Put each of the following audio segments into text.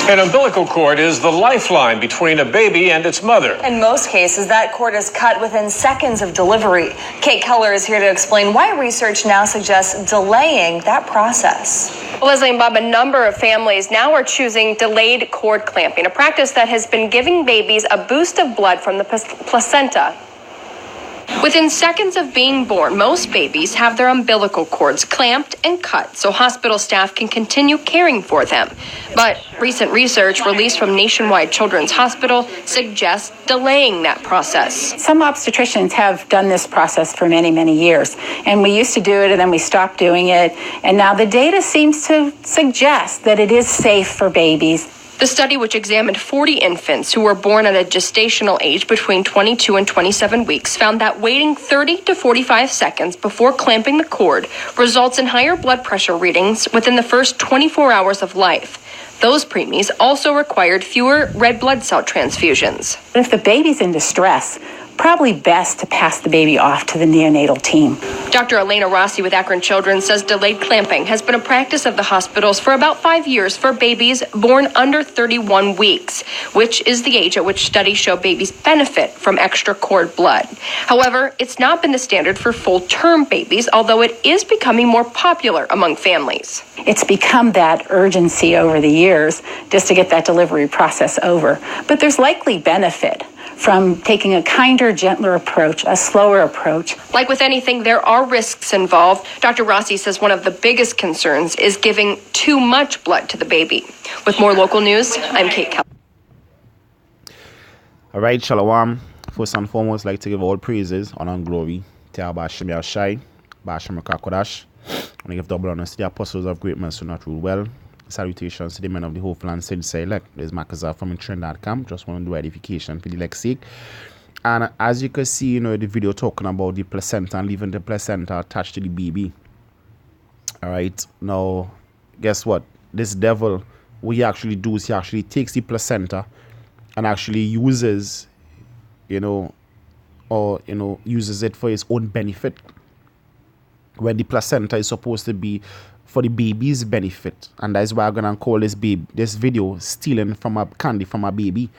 An umbilical cord is the lifeline between a baby and its mother. In most cases, that cord is cut within seconds of delivery. Kate Keller is here to explain why research now suggests delaying that process. Leslie and Bob, a number of families now are choosing delayed cord clamping, a practice that has been giving babies a boost of blood from the placenta. Within seconds of being born, most babies have their umbilical cords clamped and cut so hospital staff can continue caring for them. But recent research released from Nationwide Children's Hospital suggests delaying that process. Some obstetricians have done this process for many, many years. And we used to do it and then we stopped doing it. And now the data seems to suggest that it is safe for babies. The study, which examined 40 infants who were born at a gestational age between 22 and 27 weeks, found that waiting 30 to 45 seconds before clamping the cord results in higher blood pressure readings within the first 24 hours of life. Those preemies also required fewer red blood cell transfusions. If the baby's in distress, probably best to pass the baby off to the neonatal team. Dr. Elena Rossi with Akron Children's says delayed clamping has been a practice of the hospitals for about 5 years for babies born under 31 weeks, which is the age at which studies show babies benefit from extra cord blood. However, it's not been the standard for full-term babies, although it is becoming more popular among families. It's become that urgency over the years just to get that delivery process over. But there's likely benefit from taking a kinder, gentler approach, a slower approach. Like with anything, there are risks involved. Dr. Rossi says one of the biggest concerns is giving too much blood to the baby. With more local news, I'm Kate Keller. All right, Shalom. First and foremost, I'd like to give all praises, honor, and glory to our Bashem Yashai, Bashem Kodash. And I give double honors to the apostles of great men who not rule well. Salutations to the men of the Hope Land Sin Select. There's Makazar from Trinidad Camp. Just want to do edification for the lex sake. And as you can see, the video talking about the placenta and leaving the placenta attached to the baby. All right. Now, guess what? This devil, what he actually does, he actually takes the placenta and actually uses, uses it for his own benefit. When the placenta is supposed to be for the baby's benefit, and that's why I'm gonna call this video stealing from a candy from a baby,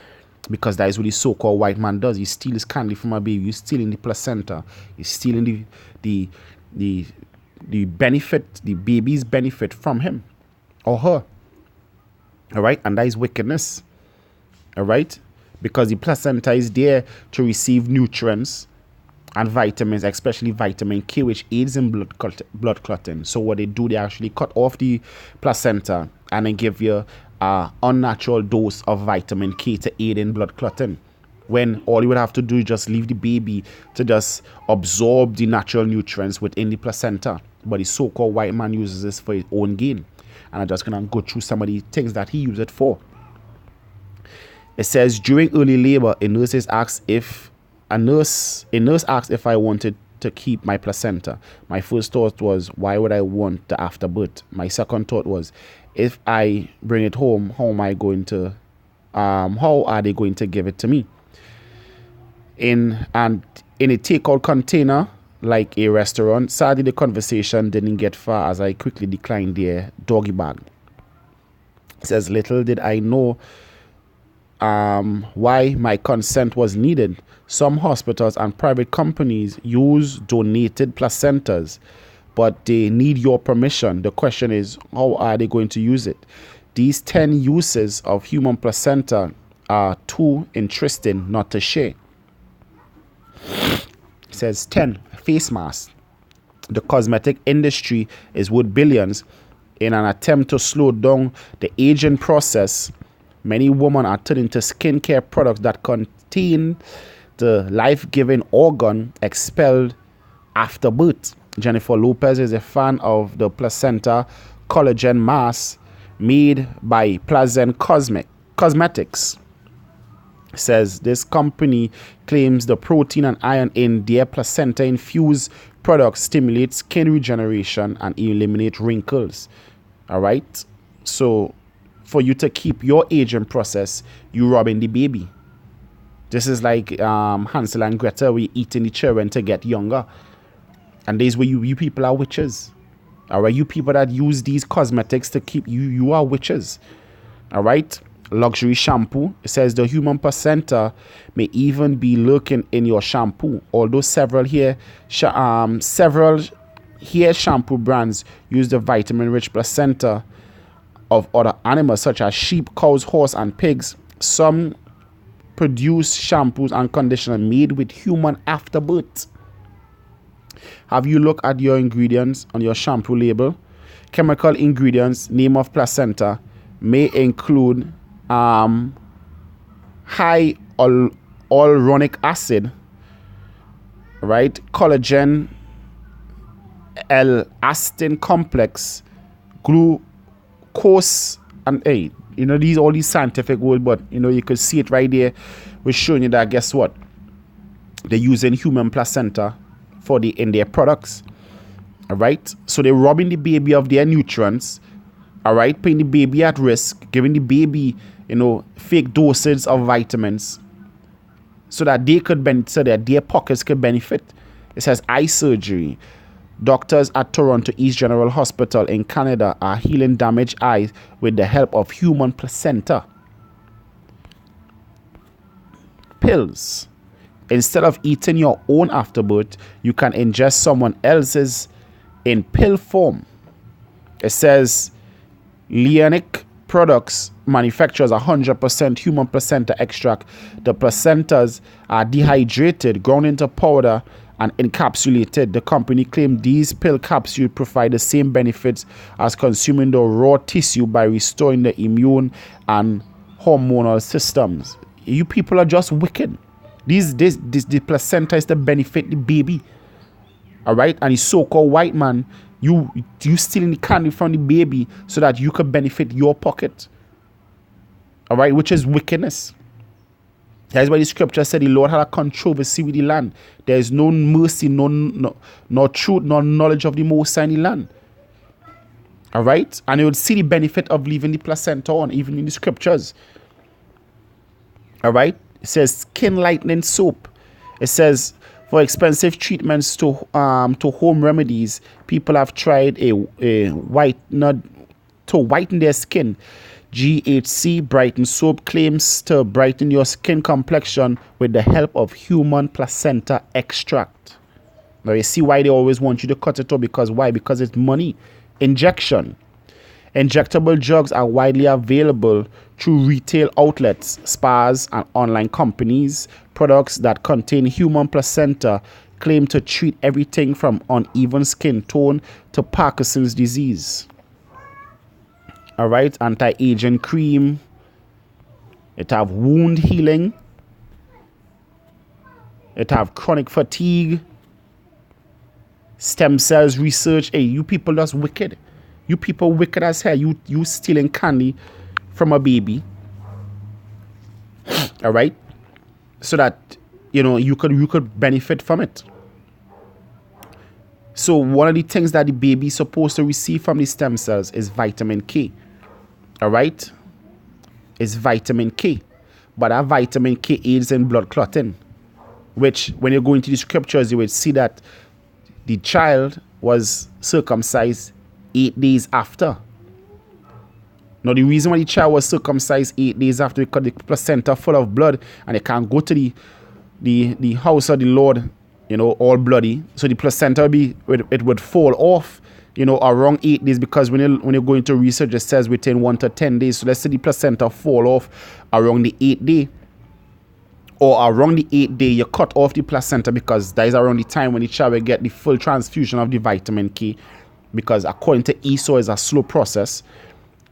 because that is what the so-called white man does. He steals candy from a baby. He's stealing the placenta. He's stealing the benefit, the baby's benefit from him or her. All right, and that is wickedness. All right, because the placenta is there to receive nutrients and vitamins, especially vitamin K, which aids in blood clotting. So what they do, they actually cut off the placenta and then give you an unnatural dose of vitamin K to aid in blood clotting, when all you would have to do is just leave the baby to just absorb the natural nutrients within the placenta. But the so-called white man uses this for his own gain. And I'm just going to go through some of the things that he uses it for. It says, during early labor, a nurse asked if I wanted to keep my placenta. My first thought was, why would I want the afterbirth? My second thought was, if I bring it home, how are they going to give it to me? In a takeout container, like a restaurant. Sadly, the conversation didn't get far as I quickly declined their doggy bag. It says, little did I know why my consent was needed. Some hospitals and private companies use donated placentas, but they need your permission. The question is, how are they going to use it? These 10 uses of human placenta are too interesting not to share. It says 10, face masks. The cosmetic industry is worth billions. In an attempt to slow down the aging process, many women are turning to skincare products that contain the life-giving organ expelled after birth. Jennifer Lopez is a fan of the placenta collagen mask made by Pleasant Cosmetics. Says this company claims the protein and iron in their placenta-infused products stimulate skin regeneration and eliminate wrinkles. All right, so for you to keep your aging process, you robbing the baby. This is like Hansel and Gretel, we eating the children to get younger. And this where you people are witches. All right, you people that use these cosmetics to keep you are witches. All right, luxury shampoo. It says the human placenta may even be lurking in your shampoo. Although several hair shampoo brands use the vitamin-rich placenta of other animals such as sheep, cows, horse, and pigs, some produce shampoos and conditioner made with human afterbirth. Have you looked at your ingredients on your shampoo label? Chemical ingredients, name of placenta, may include high hyaluronic acid, right? Collagen, elastin complex, glucose, and these all these scientific words, but you could see it right there. We're showing you that guess what? They're using human placenta in their products. All right, so they're robbing the baby of their nutrients. All right, putting the baby at risk, giving the baby fake doses of vitamins so that their pockets could benefit. It says eye surgery. Doctors at Toronto East General Hospital in Canada are healing damaged eyes with the help of human placenta. Pills. Instead of eating your own afterbirth, you can ingest someone else's in pill form. It says Leonic Products manufactures 100% human placenta extract. The placentas are dehydrated, ground into powder, and encapsulated. The company claimed these pill capsules provide the same benefits as consuming the raw tissue by restoring the immune and hormonal systems. You people are just wicked. The placenta is to benefit the baby. All right, and the so-called white man, you stealing the candy from the baby so that you could benefit your pocket. All right, which is wickedness. That's why the scripture said the Lord had a controversy with the land. There is no mercy, no truth, no knowledge of the Most High in the land. All right, and you would see the benefit of leaving the placenta on, even in the scriptures. All right, it says skin lightening soap. It says for expensive treatments to home remedies, people have tried a whitener to whiten their skin. GHC Brighten Soap claims to brighten your skin complexion with the help of human placenta extract. Now you see why they always want you to cut it off, because why? Because it's money. Injection. Injectable drugs are widely available through retail outlets, spas, and online companies. Products that contain human placenta claim to treat everything from uneven skin tone to Parkinson's disease. All right, anti-aging cream. It have wound healing. It have chronic fatigue. Stem cells research. Hey, you people just wicked. You people wicked as hell. You stealing candy from a baby. All right, so that you could benefit from it. So one of the things that the baby is supposed to receive from the stem cells is vitamin K. All right, it's vitamin K, but that vitamin K aids in blood clotting, which when you go into the scriptures, you will see that the child was circumcised 8 days after. Now, the reason why the child was circumcised 8 days after, because the placenta full of blood, and it can't go to the house of the Lord, all bloody. So the placenta would fall off, around 8 days, because when you go into research, it says within 1 to 10 days. So let's say the placenta fall off around the 8th day, or around the 8th day, you cut off the placenta, because that is around the time when the child will get the full transfusion of the vitamin K, because according to Esau, it's a slow process.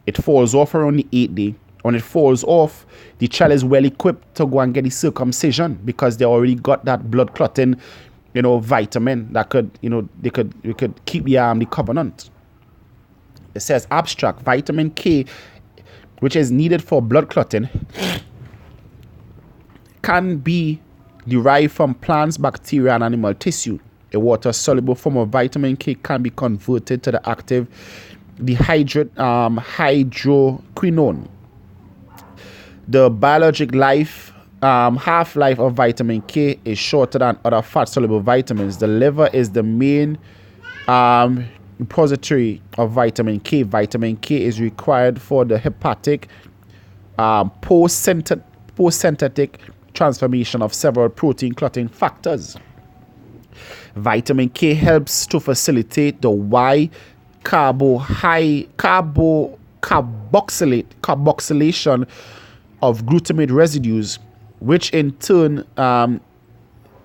It falls off around the 8th day. When it falls off, the child is well equipped to go and get the circumcision, because they already got that blood clotting, vitamin that could, we could keep the covenant. It says abstract, vitamin K, which is needed for blood clotting, can be derived from plants, bacteria, and animal tissue. A water-soluble form of vitamin K can be converted to the active hydroquinone. The biologic half-life of vitamin K is shorter than other fat-soluble vitamins. The liver is the main repository of vitamin K. Vitamin K is required for the hepatic post-synthetic transformation of several protein clotting factors. Vitamin K helps to facilitate the carboxylation of glutamate residues, which in turn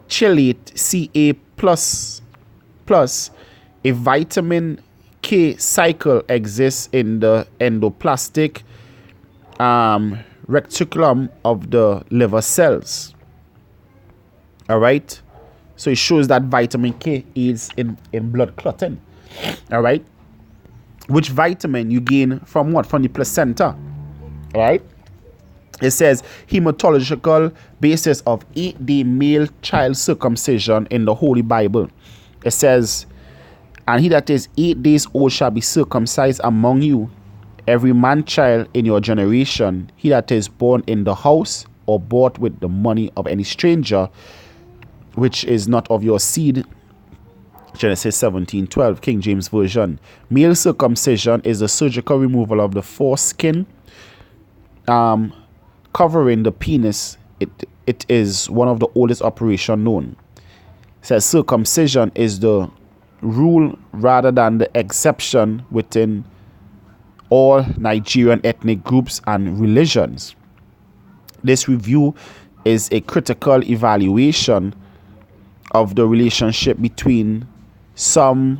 chelate Ca++. A vitamin K cycle exists in the endoplasmic reticulum of the liver cells. All right, so it shows that vitamin K is in blood clotting. All right, which vitamin you gain from what? From the placenta. All right, it says hematological basis of 8-day male child circumcision in the Holy Bible. It says, and he that is 8 days old shall be circumcised among you, every man child in your generation, he that is born in the house or bought with the money of any stranger, which is not of your seed. Genesis 17:12, King James Version. Male circumcision is the surgical removal of the foreskin covering the penis. It is one of the oldest operations known. It says circumcision is the rule rather than the exception within all Nigerian ethnic groups and religions. This review is a critical evaluation of the relationship between some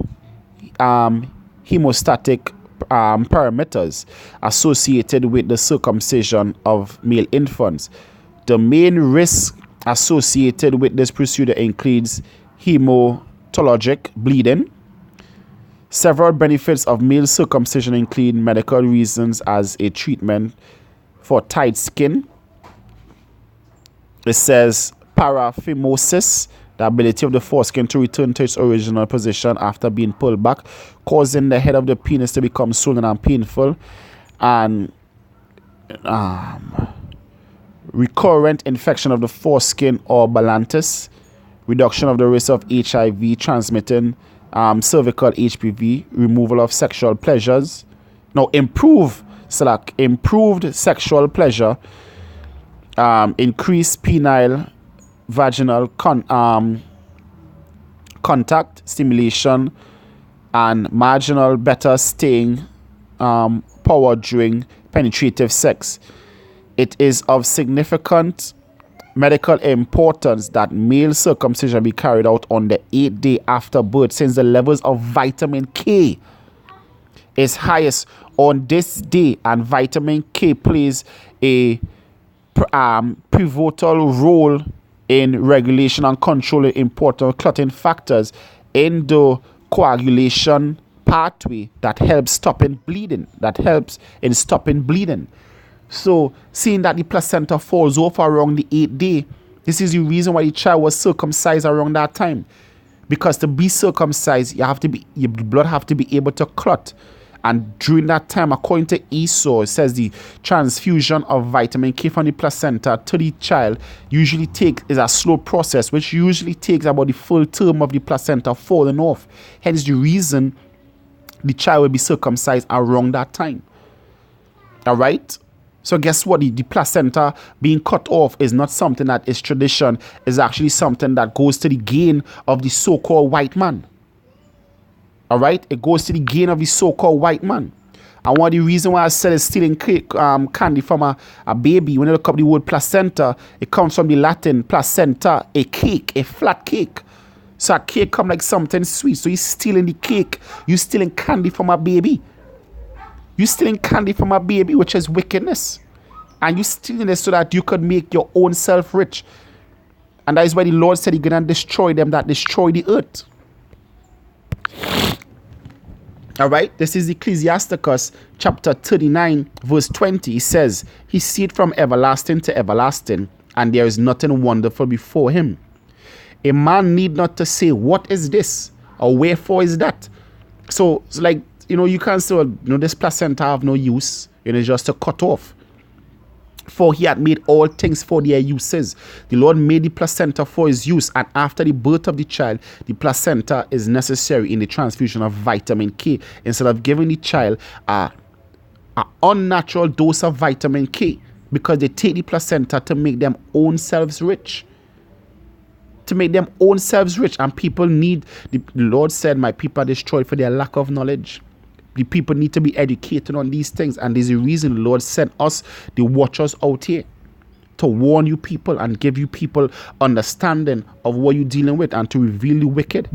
hemostatic parameters associated with the circumcision of male infants. The main risk associated with this procedure includes hematologic bleeding. Several benefits of male circumcision include medical reasons as a treatment for tight skin. It says paraphimosis, the ability of the foreskin to return to its original position after being pulled back, causing the head of the penis to become swollen and painful, and recurrent infection of the foreskin or balantus, reduction of the risk of HIV transmitting cervical HPV, removal of sexual pleasures. No, improved sexual pleasure, increased penile vaginal contact stimulation, and marginal better staying power during penetrative sex. It is of significant medical importance that male circumcision be carried out on the 8th day after birth, since the levels of vitamin K is highest on this day, and vitamin K plays a pivotal role in regulation and controlling important clotting factors in the coagulation pathway that helps stopping bleeding. So, seeing that the placenta falls off around the 8th day, this is the reason why the child was circumcised around that time. Because to be circumcised, your blood have to be able to clot. And during that time, according to Esau, it says the transfusion of vitamin K from the placenta to the child usually is a slow process, which usually takes about the full term of the placenta falling off. Hence the reason the child will be circumcised around that time. All right? So guess what? The placenta being cut off is not something that is tradition. It's actually something that goes to the gain of the so-called white man. All right? It goes to the gain of the so-called white man. And one of the reasons why I said it's stealing candy from a baby, when you look up the word placenta, it comes from the Latin placenta, a cake, a flat cake. So a cake comes like something sweet. So you're stealing the cake. You're stealing candy from a baby. You're stealing candy from a baby, which is wickedness. And you're stealing it so that you could make your own self rich. And that is why the Lord said he's going to destroy them that destroy the earth. All right, this is Ecclesiasticus chapter 39, verse 20. He says, he seeth from everlasting to everlasting, and there is nothing wonderful before him. A man need not to say, what is this? Or wherefore is that? So it's like, you can't say, this placenta have no use. It's just to cut off. For he had made all things for their uses. The Lord made the placenta for his use. And after the birth of the child, the placenta is necessary in the transfusion of vitamin K. Instead of giving the child an unnatural dose of vitamin K. because they take the placenta to make them own selves rich. To make them own selves rich. And people need, the Lord said, my people are destroyed for their lack of knowledge. The people need to be educated on these things. And there's a reason the Lord sent us, the watchers out here, to warn you people and give you people understanding of what you're dealing with and to reveal the wicked.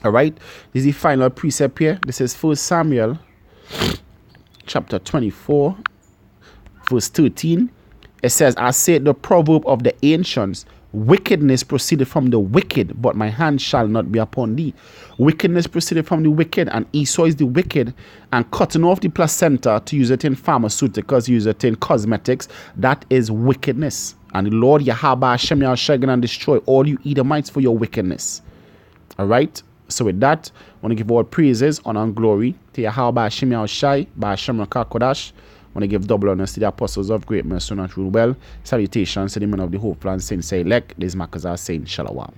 All right. This is the final precept here. This is 1 Samuel chapter 24, verse 13. It says, I said the proverb of the ancients, wickedness proceeded from the wicked, but my hand shall not be upon thee. Wickedness proceeded from the wicked, and Esau is the wicked, and cutting off the placenta to use it in pharmaceuticals, use it in cosmetics, that is wickedness. And the Lord Yahweh Hashem Yahushua gonna destroy all you Edomites for your wickedness. All right. So with that, I want to give all praises, honor, and glory to Yahweh Hashem Yahushua, by Hashem Kodash. I want to give double honors to the apostles of great mercy and true well. Salutations to the men of the hope and saints elect. This is Makazar saying Shalom.